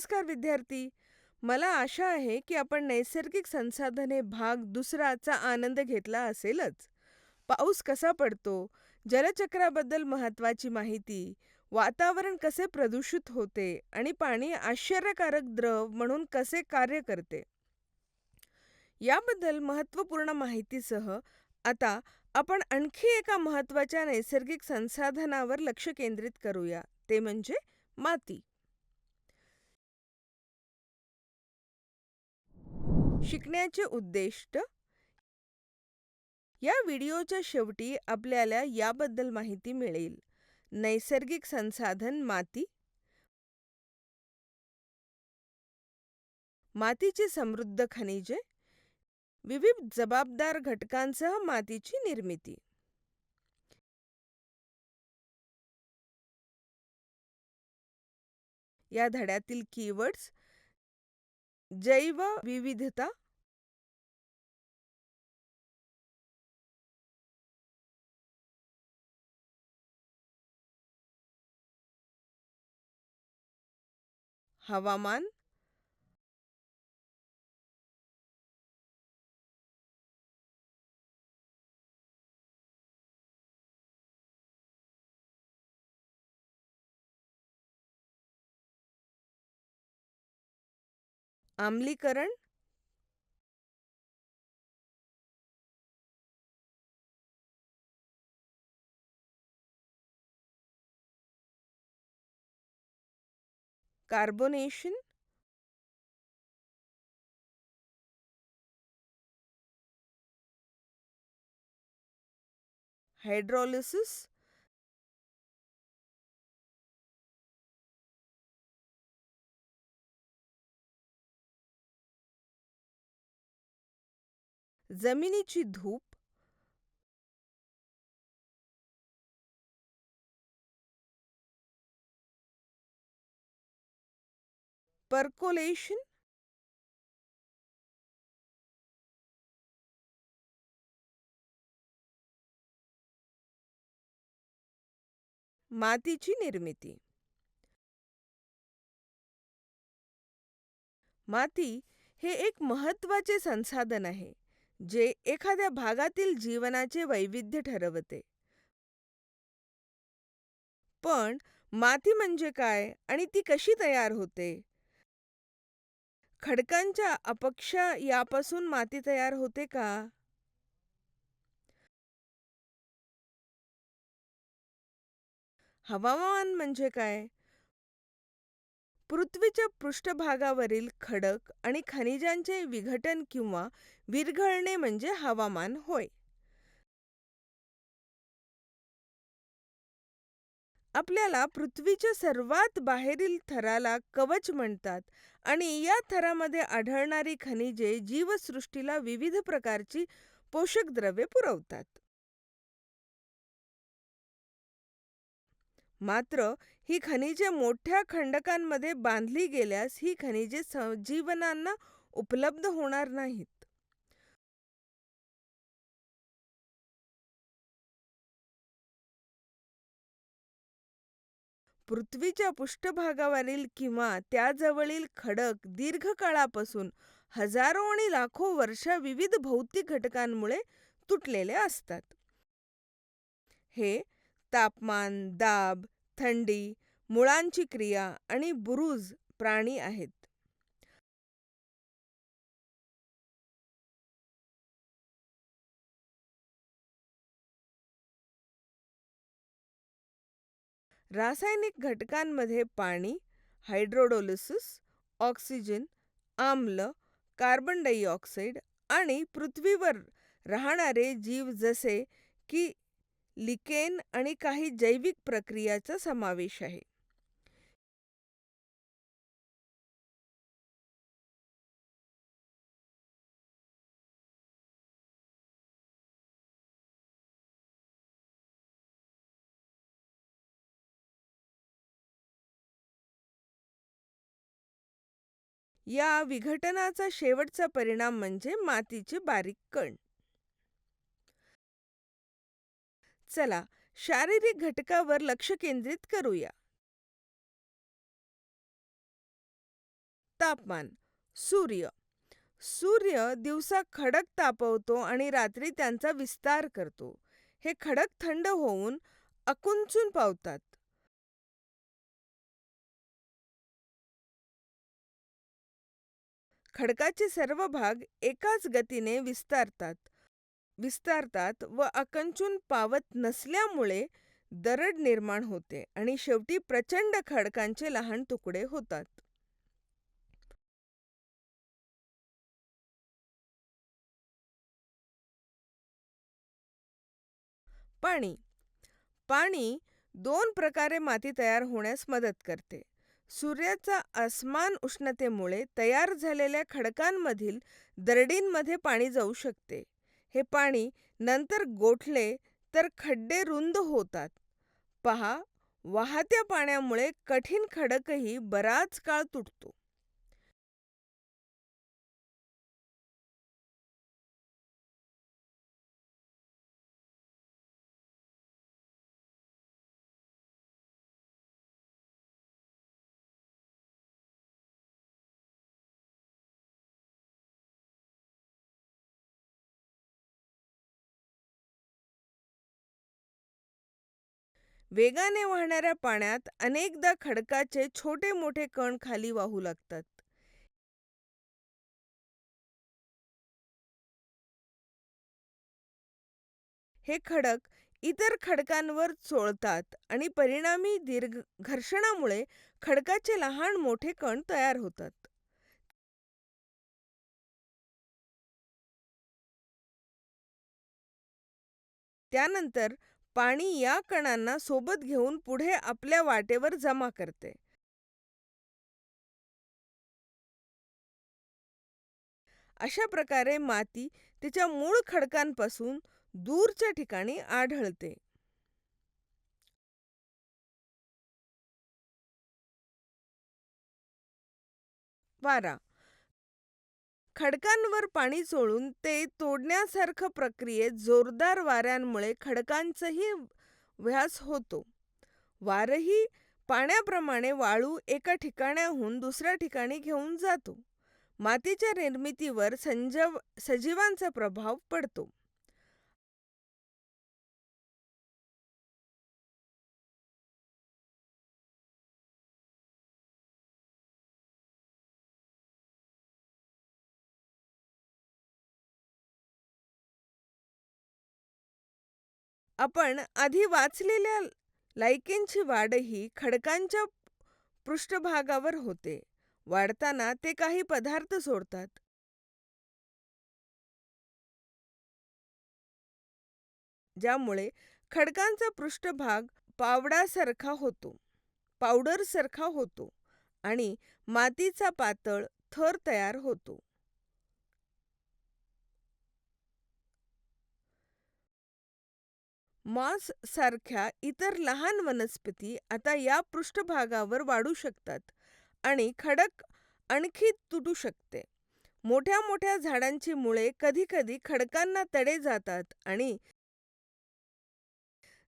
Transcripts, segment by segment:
नमस्कार विद्यार्थी. मला आशा आहे की आपण नैसर्गिक संसाधने भाग दुसराचा आनंद घेतला असेलच. पाऊस कसा पडतो, जलचक्राबद्दल महत्त्वाची माहिती, वातावरण कसे प्रदूषित होते आणि पाणी आश्चर्यकारक द्रव म्हणून कसे कार्य करते, याबद्दल महत्त्वपूर्ण माहितीसह आता आपण आणखी एका महत्त्वाच्या नैसर्गिक संसाधनावर लक्ष केंद्रित करूया, ते म्हणजे माती. शिकण्याचे उद्दिष्ट. या व्हिडिओच्या शेवटी आपल्याला याबद्दल माहिती मिळेल. नैसर्गिक संसाधन माती, मातीची समृद्ध खनिजे, विविध जबाबदार घटकांसह मातीची निर्मिती. या धड्यातील कीवर्ड्स: जैवविविधता, हवामान, आम्लीकरण, कार्बोनेशन, हायड्रोलिसिस, जमिनीची धूप, पर्कोलेशन, मातीची निर्मिती. माती हे एक महत्त्वाचे संसाधन आहे, जे एखाद्या भागातील जीवनाचे वैविध्य ठरवते. पण माती म्हणजे काय आणि ती कशी तयार होते? खडकांच्या अपक्षा यापासून माती तयार होते का? हवामान म्हणजे काय? पृथ्वीच्या पृष्ठभागावरील खडक आणि खनिजांचे विघटन किंवा विरघळणे म्हणजे हवामान होय. आपल्याला पृथ्वीच्या सर्वात बाहेरील थराला कवच म्हणतात आणि या थरामध्ये आढळणारी खनिजे जीवसृष्टीला विविध प्रकारची पोषक द्रव्ये पुरवतात. मात्र ही खनिजे मोठ्या खंडकांमध्ये बांधली गेल्यास ही खनिजे सजीवांना उपलब्ध होणार नाहीत. पृथ्वीच्या पृष्ठभागावरील किंवा त्याजवळील खडक दीर्घकाळापासून हजारो आणि लाखो वर्षा विविध भौतिक घटकांमुळे तुटलेले असतात. हे तापमान, दाब, थंडी, मुळांची क्रिया आणि बुरुज प्राणी आहेत. रासायनिक घटकांमध्ये पाणी, हायड्रोलिसिस, ऑक्सिजन, आम्ल, कार्बन डायऑक्साईड आणि पृथ्वीवर राहणारे जीव जसे की लिकेन आणि काही जैविक प्रक्रियाचा समावेश आहे. या विघटनाचा शेवटचा परिणाम म्हणजे मातीचे बारीक कण. चला शारीरिक घटकावर लक्ष केंद्रित करूया. तापमान. सूर्य. सूर्य दिवसा खडक तापवतो आणि रात्री त्यांचा विस्तार करतो. हे खडक थंड होऊन आकुंचन पावतात. खडकाचे सर्व भाग एकाच गतीने विस्तारतात व आकुंचन पावत नसल्यामुळे दरड निर्माण होते आणि शेवटी प्रचंड खडकांचे लहान तुकडे होतात. पाणी. पाणी दोन प्रकारे माती तयार होण्यास मदत करते. सूर्याचा अस्मान उष्णतेमुळे तयार झालेल्या खडकांमधील दरडींमध्ये पाणी जाऊ शकते. हे पाणी नंतर गोठले तर खड्डे रुंद होतात. पहा, वाहत्या पाण्यामुळे कठीण खडकही बराच काळ तुटतो. वेगाने वाहणाऱ्या पाण्यात अनेकदा खडकाचे छोटे मोठे कण खाली वाहू लागतात. हे खडक इतर खडकांवर चोळतात आणि परिणामी दीर्घ घर्षणामुळे खडकाचे लहान मोठे कण तयार होतात. त्यानंतर पाणी या कणांना सोबत घेऊन पुढे आपल्या वाटेवर जमा करते. अशा प्रकारे माती तिच्या मूळ खडकांपासून दूरच्या ठिकाणी आढळते. वारा. खडकांवर पाणी चोळून ते तोडण्यासारखं प्रक्रियेत जोरदार वाऱ्यांमुळे खडकांचाही व्यास होतो. वारही पाण्याप्रमाणे वाळू एका ठिकाणाहून दुसऱ्या ठिकाणी घेऊन जातो. मातीच्या निर्मितीवर सजीवांचा प्रभाव पडतो. आपण आधी वाचलेल्या लायकेनची वाढही खडकांच्या पृष्ठभागावर होते. वाढताना ते काही पदार्थ सोडतात. ज्यामुळे खडकांचा पृष्ठभाग पावडरसारखा होतो आणि मातीचा पातळ थर तयार होतो. मॉस सारख्या इतर लहान वनस्पती आता या पृष्ठभागावर वाढू शकतात आणि खडक आणखी तुटू शकते. मोठ्या मोठ्या झाडांची मुळे कधीकधी खडकांना तडे जातात आणि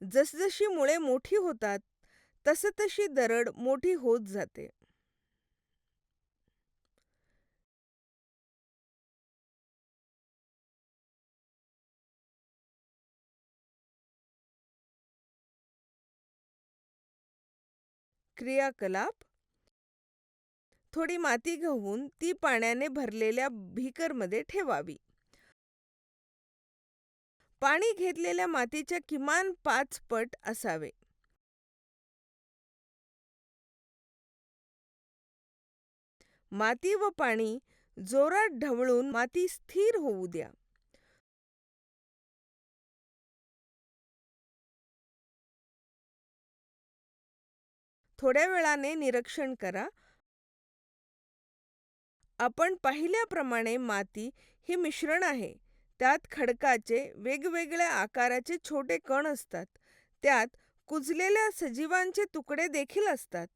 जसजशी मुळे मोठी होतात तसतशी दरड मोठी होत जाते. क्रियाकलाप. थोडी माती घेऊन ती पाण्याने भरलेल्या बीकरमध्ये ठेवावी. पाणी घेतलेल्या मातीच्या किमान 5 पट असावे. माती व पाणी जोरात ढवळून माती स्थिर होऊ द्या. थोड्या वेळाने निरीक्षण करा. आपण पाहिल्याप्रमाणे माती ही मिश्रण आहे. त्यात खडकाचे वेगवेगळ्या आकाराचे छोटे कण असतात. त्यात कुजलेल्या सजीवांचे तुकडे देखील असतात.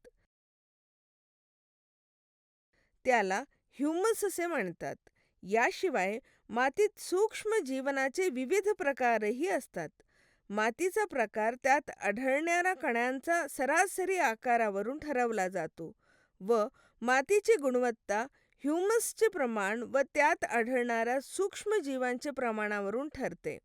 त्याला ह्युमस असे म्हणतात. याशिवाय मातीत सूक्ष्म जीवनाचे विविध प्रकारही असतात. मातीचा प्रकार त्यात आढळणाऱ्या कणांचा सरासरी आकारावरून ठरवला जातो व मातीची गुणवत्ता ह्युमसचे प्रमाण व त्यात आढळणाऱ्या सूक्ष्म जीवांच्या प्रमाणावरून ठरते.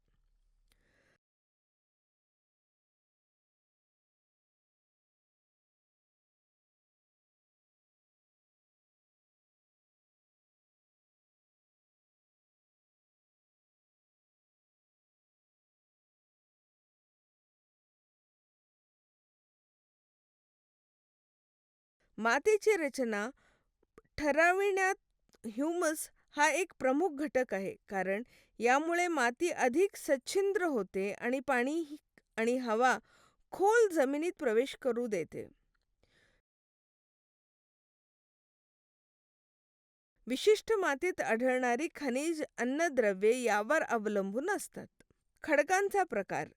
मातीची रचना ठरविण्यात ह्यूमस हा एक प्रमुख घटक आहे, कारण यामुळे माती अधिक सच्छिद्र होते आणि पाणी आणि हवा खोल जमिनीत प्रवेश करू देते. विशिष्ट मातीत आढळणारी खनिज अन्नद्रव्ये यावर अवलंबून असतात. खडकांचा प्रकार.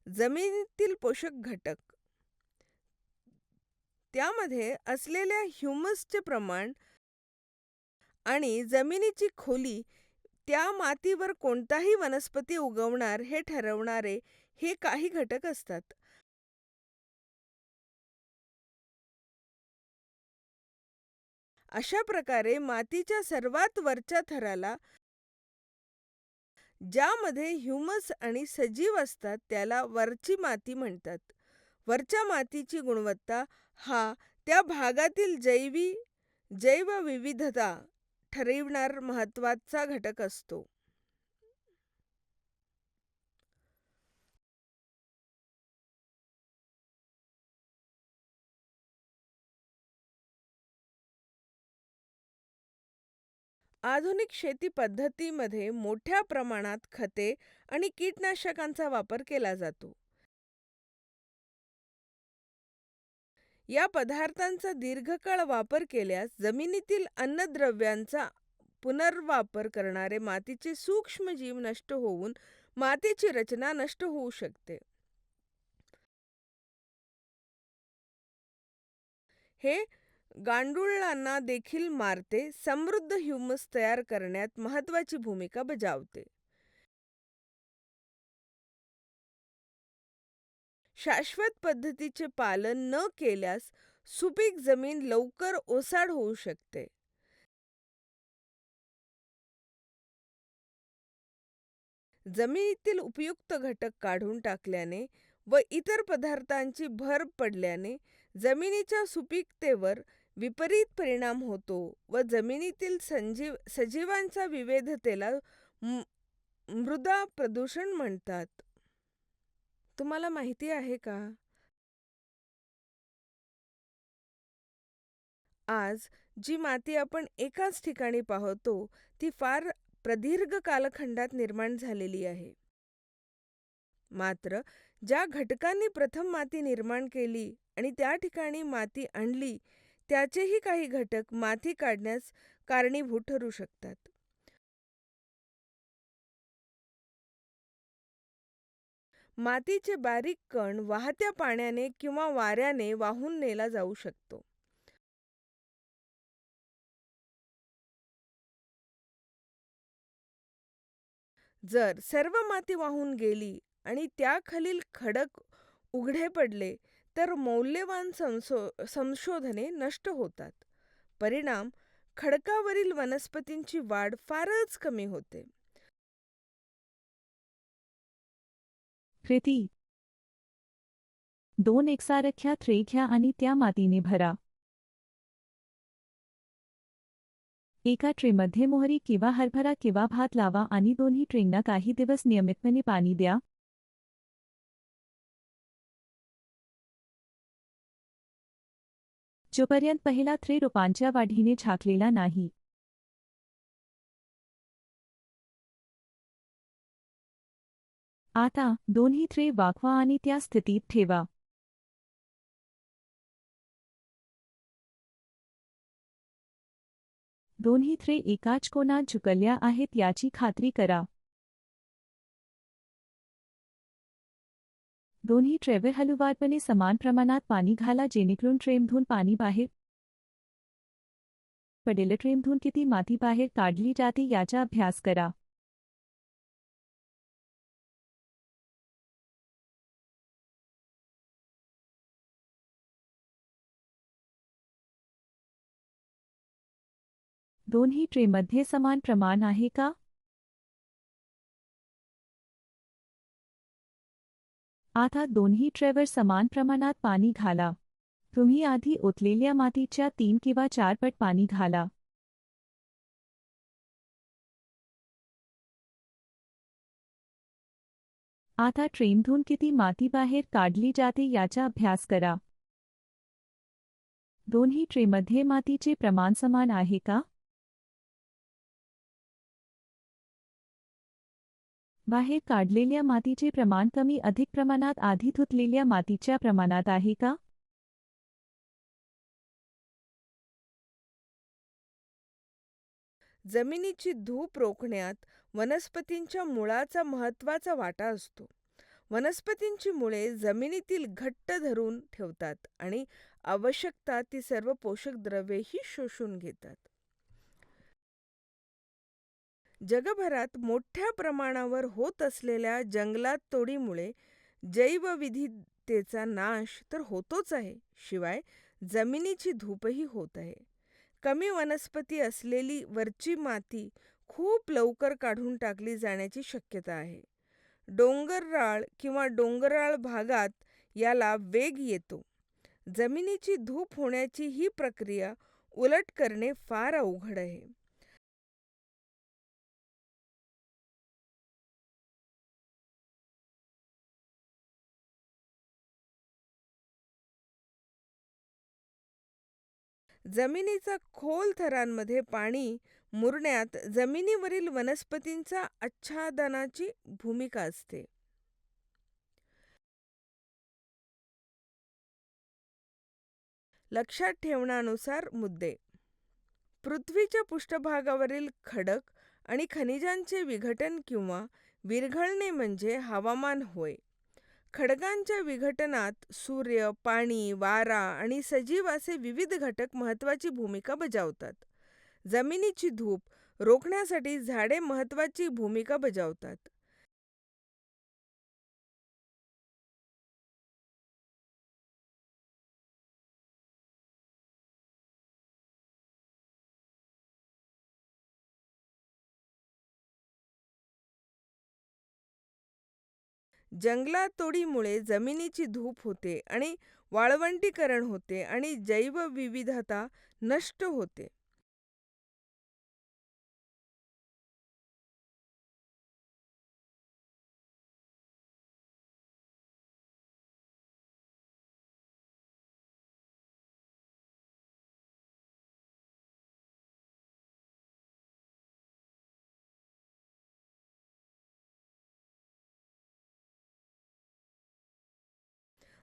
जमिनीतील पोषक घटक, त्यामध्ये असलेल्या ह्युमसचे प्रमाण आणि जमिनीची खोली, त्या मातीवर कोणताही वनस्पती उगवणार हे ठरवणारे हे काही घटक असतात. अशा प्रकारे मातीच्या सर्वात वरच्या थराला, ज्यामध्ये ह्यूमस आणि सजीव असतात, त्याला वरची माती म्हणतात. वरच्या मातीची गुणवत्ता हा त्या भागातील जैवविविधता ठरविणारा महत्त्वाचा घटक असतो. आधुनिक शेती पद्धतीमध्ये मोठ्या प्रमाणात खते आणि कीटकनाशकांचा वापर केला जातो. या पदार्थांचा दीर्घकाळ वापर केल्यास जमिनीतील अन्नद्रव्यांचा पुनर्वापर करणारे मातीचे सूक्ष्म जीव नष्ट होऊन मातीची रचना नष्ट होऊ शकते. हे गांडुळांना देखील मारते, समृद्ध ह्यूमस तयार करण्यात महत्त्वाची भूमिका बजावते. शाश्वत पद्धतीचे पालन न केल्यास सुपीक जमीन लवकर ओसाड होऊ शकते. जमिनीतील उपयुक्त घटक काढून टाकल्याने व इतर पदार्थांची भर पडल्याने जमिनीच्या सुपीकतेवर विपरीत परिणाम होतो व जमिनीतील सजीवांच्या विविधतेला मृदा प्रदूषण म्हणतात. तुम्हाला माहिती आहे का? आज जी माती आपण एकाच ठिकाणी पाहतो, ती फार प्रदीर्घ कालखंडात निर्माण झालेली आहे. मात्र ज्या घटकांनी प्रथम माती निर्माण केली आणि त्या ठिकाणी माती आणली, त्याचेही काही घटक माती काढण्यास कारणीभूत ठरू शकतात. मातीचे बारीक कण वाहत्या पाण्याने किंवा वाऱ्याने वाहून नेला जाऊ शकतो. जर सर्व माती वाहून गेली आणि त्याखालील खडक उघडे पडले, तर मौल्यवान संशोधने नष्ट होतात. परिणाम, खडकावरील वनस्पतींची वाढ फारच कमी होते. कृती 2 एकसारख्या ट्रे घ्या आणि त्या मातीने भरा. एका ट्रेमध्ये मोहरी किंवा हरभरा किंवा भात लावा आणि दोन्ही ट्रेंना काही दिवस नियमितपणे पाणी द्या. जोपर्यंत पहिला ट्रे रोपांच्या वाढीने झाकलेला नाही. आता दोन्ही ट्रे वाकवा आणि त्या स्थितीत ठेवा. दोन्ही ट्रे एकाच कोनात झुकल्या आहेत याची खात्री करा. दोन्ही ट्रेवर हलुवारपणे समान प्रमाणात पाणी घाला जेणेकरून ट्रेमधून पाणी बाहेर पडेल. ट्रेमधून किती माती बाहेर काढली जाते याचा अभ्यास करा. दोन्ही ट्रेमध्ये समान प्रमाण आहे का? आता दोन्ही ट्रेवर समान प्रमाणात पाणी घाला. तुम्ही आधी ओतलेल्या मातीच्या 3 किंवा 4 पट पाणी घाला. आता ट्रेमधून किती माती बाहेर काढली जाते याचा अभ्यास करा. दोन्ही ट्रेमध्ये मातीचे प्रमाण समान आहे का? बाहेर काढलेल्या मातीचे प्रमाण कमी अधिक प्रमाणात आधी धुतलेल्या मातीच्या प्रमाणात आहे का? जमिनीची धूप रोखण्यात वनस्पतींच्या मुळाचा महत्त्वाचा वाटा असतो. वनस्पतींची मुळे जमिनीतील घट्ट धरून ठेवतात आणि आवश्यकता ती सर्व पोषक द्रव्येही शोषून घेतात. जगभरात मोठ्या प्रमाणावर होत असलेल्या जंगलात तोडीमुळे जैवविविधतेचा नाश तर होतोच आहे, शिवाय जमिनीची धूपही होत आहे. कमी वनस्पती असलेली वरची माती खूप लवकर काढून टाकली जाण्याची शक्यता आहे. डोंगराळ किंवा डोंगराळ भागात याला वेग येतो. जमिनीची धूप होण्याची ही प्रक्रिया उलट करणे फार अवघड आहे. जमिनीचा खोल थरांमध्ये पाणी मुरण्यात जमिनीवरील वनस्पतींचा आच्छादनाची भूमिका असते. लक्षात ठेवण्यानुसार मुद्दे: पृथ्वीच्या पृष्ठभागावरील खडक आणि खनिजांचे विघटन किंवा विरघळणे म्हणजे हवामान होय. खडकांच्या विघटनात सूर्य, पाणी, वारा आणि सजीव असे विविध घटक महत्त्वाची भूमिका बजावतात. जमिनीची धूप रोखण्यासाठी झाडे महत्त्वाची भूमिका बजावतात. जंगलतोडीमुळे जमिनीची धूप होते आणि वाळवंटीकरण होते आणि जैवविविधता नष्ट होते.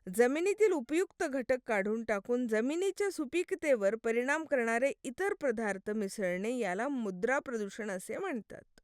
जमिनीतील उपयुक्त घटक काढून टाकून जमिनीच्या सुपीकतेवर परिणाम करणारे इतर पदार्थ मिसळणे याला मृदा प्रदूषण असे म्हणतात.